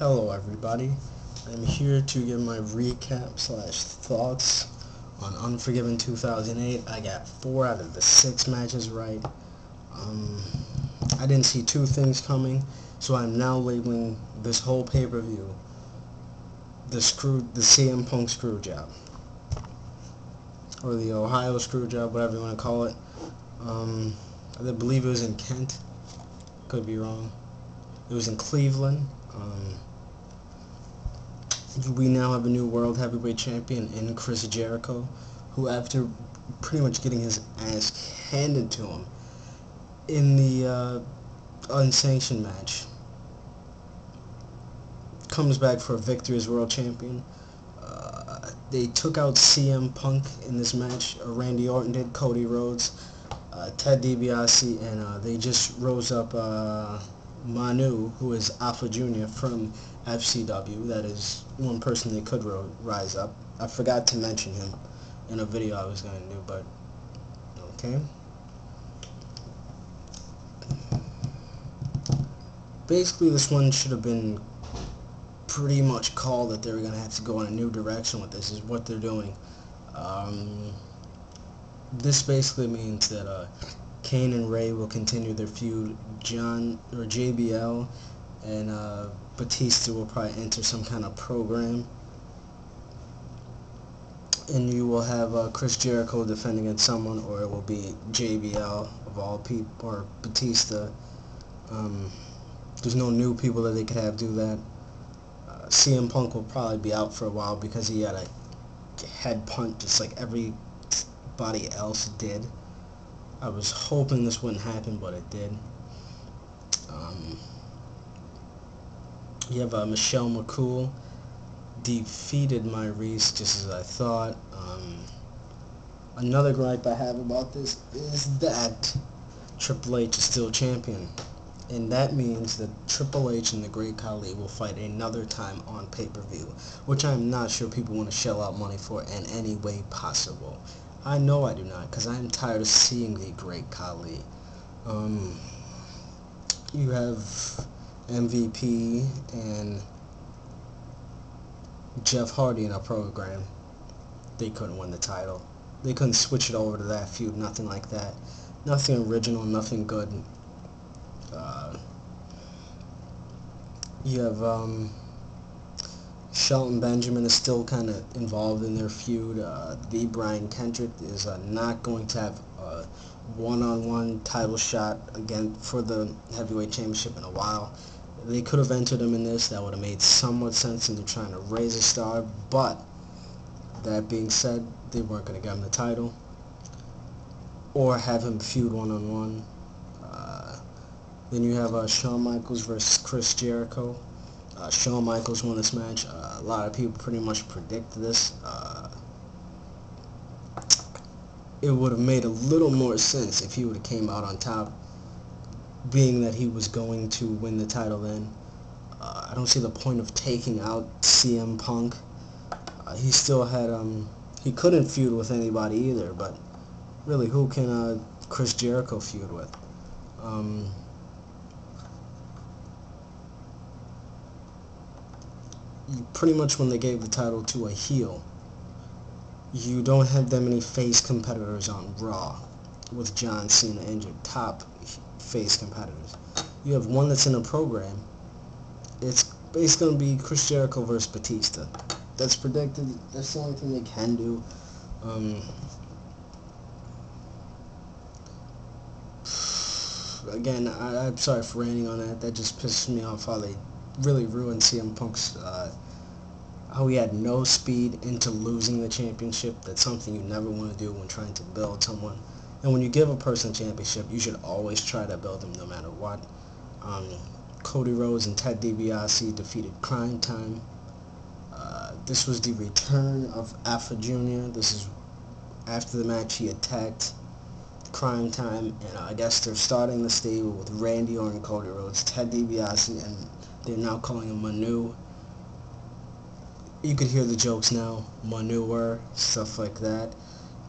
Hello everybody, I'm here to give my recap / thoughts on Unforgiven 2008. I got 4 out of the 6 matches right. I didn't see 2 things coming, so I'm now labeling this whole pay-per-view the CM Punk screw job, or the Ohio screw job, whatever you want to call it. I believe it was in Kent, could be wrong. It was in Cleveland. We now have a new World Heavyweight Champion in Chris Jericho, who, after pretty much getting his ass handed to him in the unsanctioned match, comes back for a victory as World Champion. They took out CM Punk in this match. Randy Orton did, Cody Rhodes, Ted DiBiase, and they just rose up Manu, who is Alpha Jr. from FCW. That is one person they could rise up. I forgot to mention him in a video I was going to do, but okay. Basically, this one should have been pretty much called that they were going to have to go in a new direction with this, is what they're doing. This basically means that Kane and Ray will continue their feud. JBL and Batista will probably enter some kind of program, and you will have Chris Jericho defending against someone, or it will be JBL of all people, or Batista. There's no new people that they could have do that. CM Punk will probably be out for a while because he had a head punt just like everybody else did. I was hoping this wouldn't happen, but it did. You have Michelle McCool defeated Maurice, just as I thought. Another gripe I have about this is that Triple H is still champion, and that means that Triple H and the Great Khali will fight another time on pay-per-view, which I'm not sure people want to shell out money for in any way possible. I know I do not, because I'm tired of seeing the Great Khali. You have MVP and Jeff Hardy in a program. They couldn't win the title. They couldn't switch it over to that feud, nothing like that. Nothing original, nothing good. You have Shelton Benjamin is still kind of involved in their feud. The Brian Kendrick is not going to have a one-on-one title shot again for the heavyweight championship in a while. They could have entered him in this. That would have made somewhat sense, and they're trying to raise a star. But that being said, they weren't going to give him the title or have him feud one-on-one. Then you have Shawn Michaels versus Chris Jericho. Shawn Michaels won this match. A lot of people pretty much predicted this. It would have made a little more sense if he would have came out on top, being that he was going to win the title then. I don't see the point of taking out CM Punk. He still had, he couldn't feud with anybody either, but really, who can Chris Jericho feud with? Pretty much when they gave the title to a heel, you don't have that many face competitors on Raw, with John Cena injured, top face competitors. You have one that's in a program. It's basically going to be Chris Jericho versus Batista. That's predicted. That's the only thing they can do. Again, I'm sorry for ranting on that. That just pisses me off how they really ruined CM Punk's, how he had no speed into losing the championship. That's something you never want to do when trying to build someone. And when you give a person a championship, you should always try to build them no matter what. Cody Rhodes and Ted DiBiase defeated Crime Time. This was the return of Alpha Jr. This is after the match he attacked Crime Time, and I guess they're starting the stable with Randy Orton, Cody Rhodes, Ted DiBiase, and they're now calling him Manu. You could hear the jokes now, manure, stuff like that.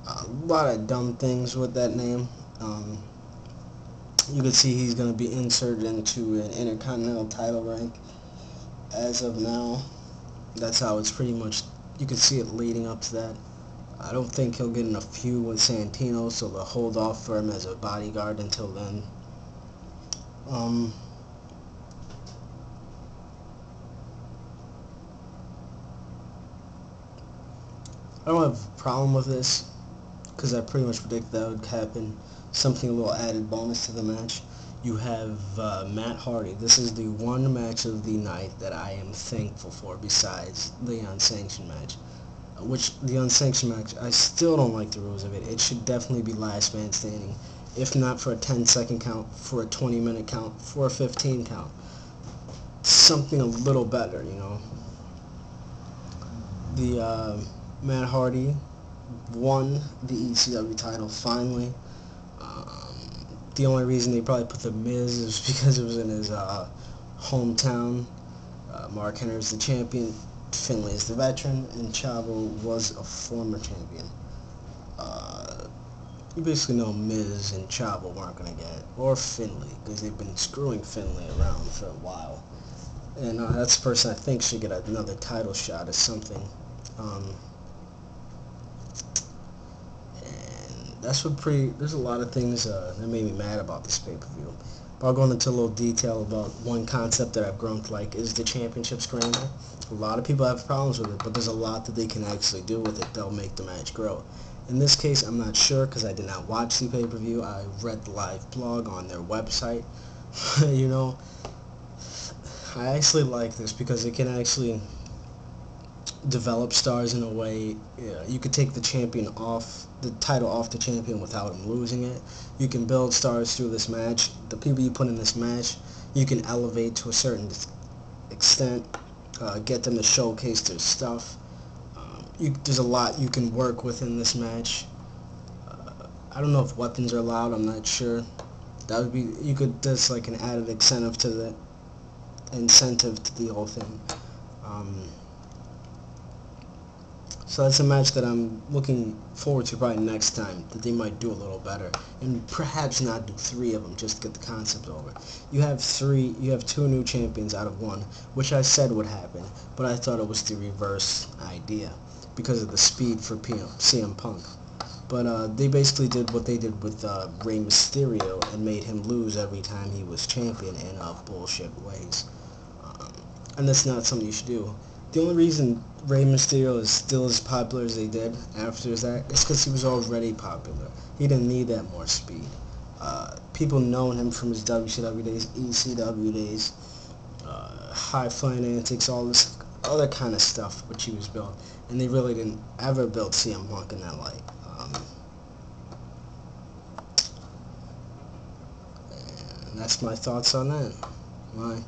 A lot of dumb things with that name. You could see he's going to be inserted into an Intercontinental title rank. as of now, that's how it's pretty much, you can see it leading up to that. I don't think he'll get in a feud with Santino, so they'll hold off for him as a bodyguard until then. Um, I don't have a problem with this, because I pretty much predicted that would happen. Something a little added bonus to the match. You have Matt Hardy. This is the one match of the night that I am thankful for besides the unsanctioned match. Which, the unsanctioned match, I still don't like the rules of it. It should definitely be last man standing. If not for a 10-second count, for a 20-minute count, for a 15 count. Something a little better, you know. The Matt Hardy won the ECW title finally. The only reason they probably put The Miz is because it was in his hometown. Mark Henry is the champion, Finlay is the veteran, and Chavo was a former champion. You basically know Miz and Chavo weren't going to get it, or Finlay, because they've been screwing Finlay around for a while. And that's the person I think should get another title shot or something. There's a lot of things that made me mad about this pay-per-view. But I'll go into a little detail about one concept that I've grown to like, is the championship scramble. A lot of people have problems with it, but there's a lot that they can actually do with it that'll make the match grow. In this case, I'm not sure because I did not watch the pay-per-view. I read the live blog on their website. You know, I actually like this because it can actually develop stars in a way. You could take the title off the champion without him losing it. You can build stars through this match. The people you put in this match, you can elevate to a certain extent, get them to showcase their stuff. There's a lot you can work with in this match. I don't know if weapons are allowed, I'm not sure. There's like an added incentive to the whole thing. So that's a match that I'm looking forward to probably next time, that they might do a little better. And perhaps not do 3 of them, just to get the concept over. You have 2 new champions out of 1, which I said would happen, but I thought it was the reverse idea, because of the speed for CM Punk. But they basically did what they did with Rey Mysterio, and made him lose every time he was champion in bullshit ways. And that's not something you should do. The only reason Rey Mysterio is still as popular as they did after that is because he was already popular. He didn't need that more speed. People know him from his WCW days, ECW days, high flying antics, all this other kind of stuff which he was built. And they really didn't ever build CM Punk in that light. And that's my thoughts on that. Bye.